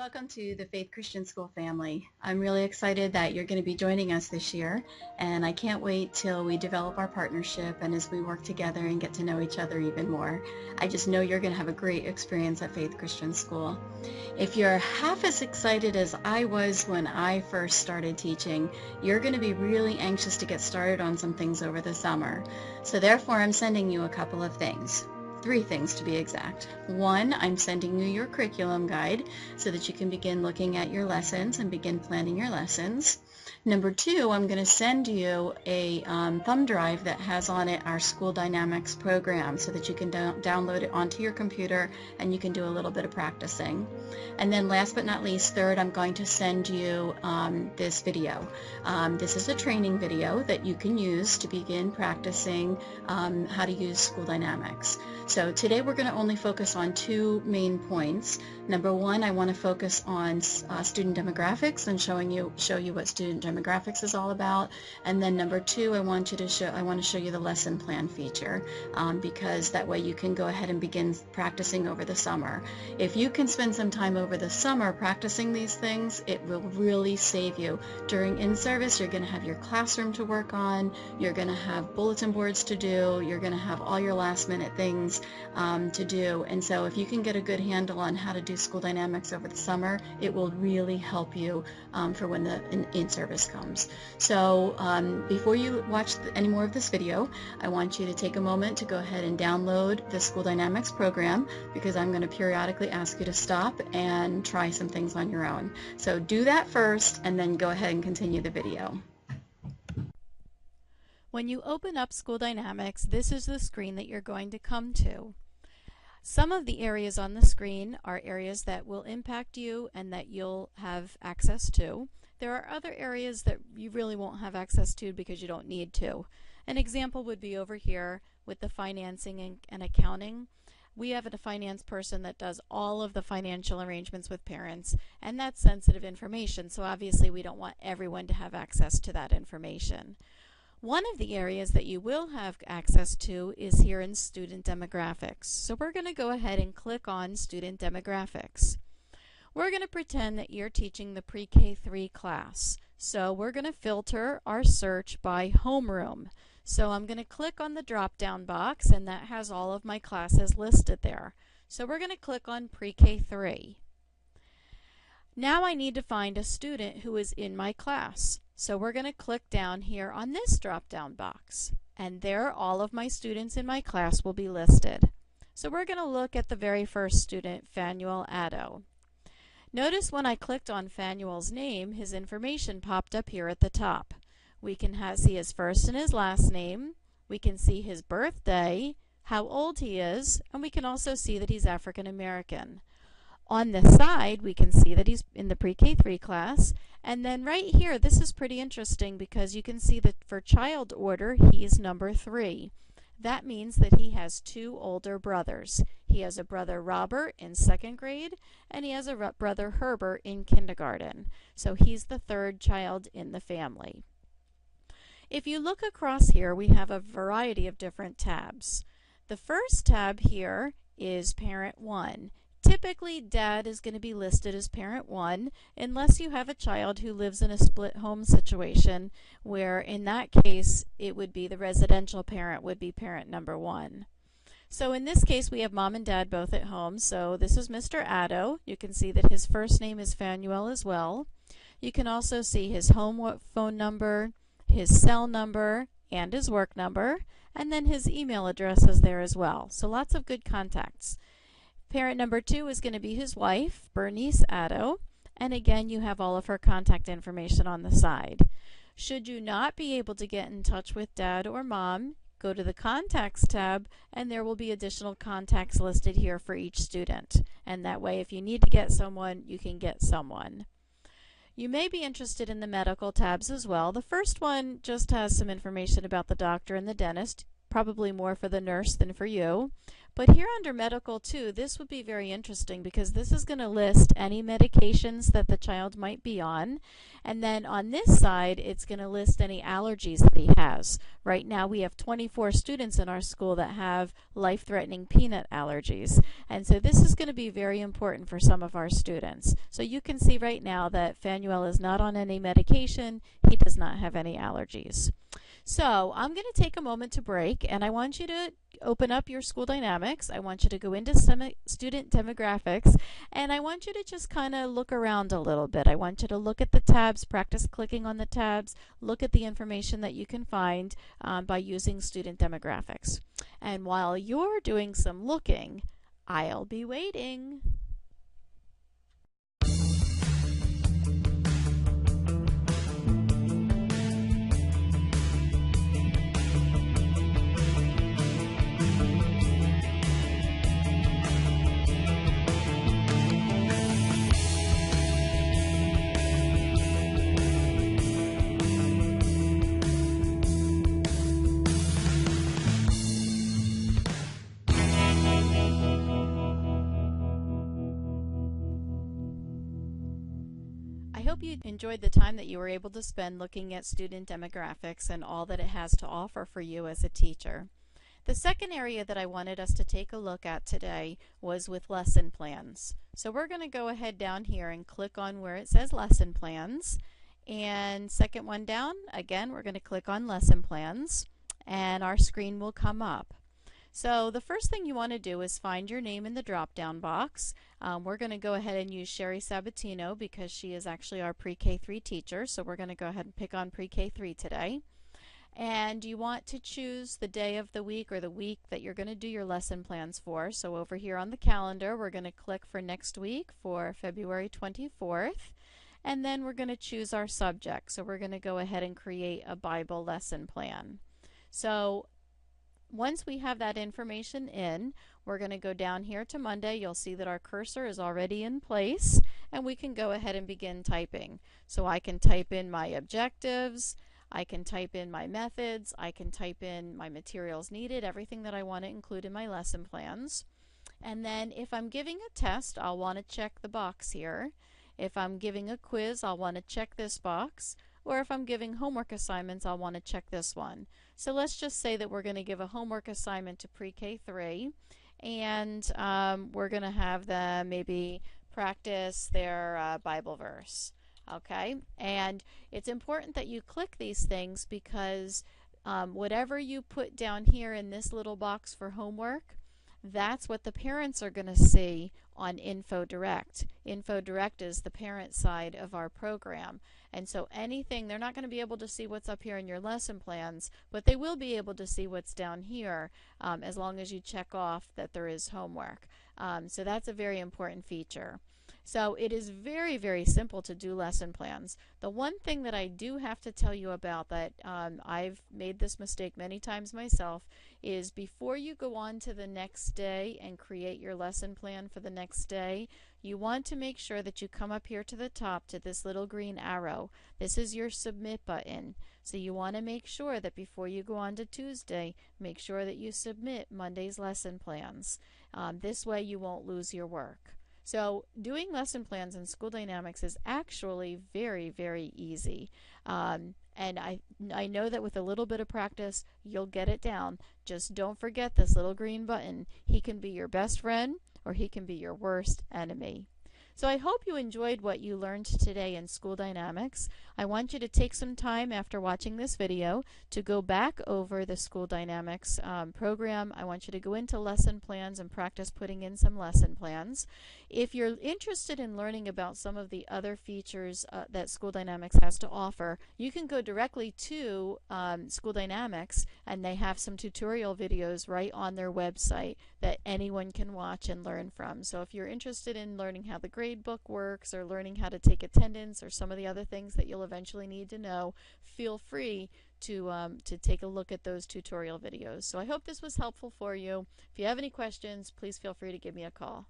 Welcome to the Faith Christian School family. I'm really excited that you're going to be joining us this year, and I can't wait till we develop our partnership and as we work together and get to know each other even more. I just know you're going to have a great experience at Faith Christian School. If you're half as excited as I was when I first started teaching, you're going to be really anxious to get started on some things over the summer. So therefore, I'm sending you a couple of things. 3 things to be exact. 1, I'm sending you your curriculum guide so that you can begin looking at your lessons and begin planning your lessons. Number 2, I'm going to send you a thumb drive that has on it our School Dynamics program so that you can download it onto your computer and you can do a little bit of practicing. And then last but not least, 3rd, I'm going to send you this video. This is a training video that you can use to begin practicing how to use School Dynamics. So today we're going to only focus on 2 main points. Number 1, I want to focus on student demographics and show you what student demographics is all about. And then number 2, I want to show you the lesson plan feature because that way you can go ahead and begin practicing over the summer. If you can spend some time over the summer practicing these things, it will really save you. During in-service, you're going to have your classroom to work on, you're going to have bulletin boards to do, you're going to have all your last-minute things to do, and so if you can get a good handle on how to do School Dynamics over the summer, it will really help you for when the in-service comes. So before you watch any more of this video, I want you to take a moment to go ahead and download the School Dynamics program because I'm going to periodically ask you to stop and try some things on your own. So do that first and then go ahead and continue the video. When you open up School Dynamics, this is the screen that you're going to come to. Some of the areas on the screen are areas that will impact you and that you'll have access to. There are other areas that you really won't have access to because you don't need to. An example would be over here with the financing and accounting. We have a finance person that does all of the financial arrangements with parents, and that's sensitive information, so obviously we don't want everyone to have access to that information. One of the areas that you will have access to is here in Student Demographics. So we're going to go ahead and click on Student Demographics. We're going to pretend that you're teaching the pre-K3 class. So we're going to filter our search by homeroom. So I'm going to click on the drop-down box, and that has all of my classes listed there. So we're going to click on pre-K3. Now I need to find a student who is in my class. So we're going to click down here on this drop-down box, and there all of my students in my class will be listed. So we're going to look at the very first student, Fanuel Addo. Notice when I clicked on Fanuel's name, his information popped up here at the top. We can see his first and his last name, we can see his birthday, how old he is, and we can also see that he's African American. On the side, we can see that he's in the pre-K3 class, and then right here, this is pretty interesting because you can see that for child order, he's number 3. That means that he has 2 older brothers. He has a brother Robert in 2nd grade, and he has a brother Herbert in kindergarten. So he's the 3rd child in the family. If you look across here, we have a variety of different tabs. The first tab here is Parent 1. Typically, Dad is going to be listed as Parent 1 unless you have a child who lives in a split home situation where in that case it would be the residential parent would be parent number 1. So in this case we have Mom and Dad both at home. So this is Mr. Addo. You can see that his first name is Fanuel as well. You can also see his home phone number, his cell number, and his work number, and then his email address is there as well. So lots of good contacts. Parent number 2 is going to be his wife, Bernice Addo, and again you have all of her contact information on the side. Should you not be able to get in touch with Dad or Mom, go to the Contacts tab and there will be additional contacts listed here for each student. And that way if you need to get someone, you can get someone. You may be interested in the medical tabs as well. The first one just has some information about the doctor and the dentist, probably more for the nurse than for you. But here under medical too, this would be very interesting because this is going to list any medications that the child might be on. And then on this side, it's going to list any allergies that he has. Right now we have 24 students in our school that have life-threatening peanut allergies. And so this is going to be very important for some of our students. So you can see right now that Fanuel is not on any medication. He does not have any allergies. So I'm going to take a moment to break, and I want you to open up your school dynamics. I want you to go into student demographics, and I want you to just kind of look around a little bit. I want you to look at the tabs, practice clicking on the tabs, look at the information that you can find by using student demographics. And while you're doing some looking, I'll be waiting. I hope you enjoyed the time that you were able to spend looking at student demographics and all that it has to offer for you as a teacher. The second area that I wanted us to take a look at today was with lesson plans. So we're going to go ahead down here and click on where it says lesson plans. And second one down, again, we're going to click on lesson plans and our screen will come up. So the first thing you want to do is find your name in the drop-down box. We're going to go ahead and use Sherry Sabatino because she is actually our pre-K3 teacher, so we're going to go ahead and pick on pre-K3 today. And you want to choose the day of the week or the week that you're going to do your lesson plans for. So over here on the calendar, we're going to click for next week for February 24th. And then we're going to choose our subject. So we're going to go ahead and create a Bible lesson plan. So once we have that information in, we're going to go down here to Monday. You'll see that our cursor is already in place, and we can go ahead and begin typing. So I can type in my objectives, I can type in my methods, I can type in my materials needed, everything that I want to include in my lesson plans. And then if I'm giving a test, I'll want to check the box here. If I'm giving a quiz, I'll want to check this box. Or if I'm giving homework assignments, I'll want to check this one. So let's just say that we're going to give a homework assignment to pre-K3, and we're going to have them maybe practice their Bible verse. Okay, and it's important that you click these things because whatever you put down here in this little box for homework, that's what the parents are going to see on InfoDirect. InfoDirect is the parent side of our program. And so anything, they're not going to be able to see what's up here in your lesson plans, but they will be able to see what's down here as long as you check off that there is homework. So that's a very important feature. So it is very, very simple to do lesson plans. The one thing that I do have to tell you about that I've made this mistake many times myself is before you go on to the next day and create your lesson plan for the next day, you want to make sure that you come up here to the top to this little green arrow. This is your submit button. So you want to make sure that before you go on to Tuesday, make sure that you submit Monday's lesson plans. This way you won't lose your work. So doing lesson plans in School Dynamics is actually very, very easy. And I know that with a little bit of practice, you'll get it down. Just don't forget this little green button. He can be your best friend or he can be your worst enemy. So I hope you enjoyed what you learned today in School Dynamics. I want you to take some time after watching this video to go back over the School Dynamics program. I want you to go into lesson plans and practice putting in some lesson plans. If you're interested in learning about some of the other features that School Dynamics has to offer, you can go directly to School Dynamics, and they have some tutorial videos right on their website that anyone can watch and learn from. So if you're interested in learning how the grade book works or learning how to take attendance or some of the other things that you'll eventually need to know, feel free to take a look at those tutorial videos. So I hope this was helpful for you. If you have any questions, please feel free to give me a call.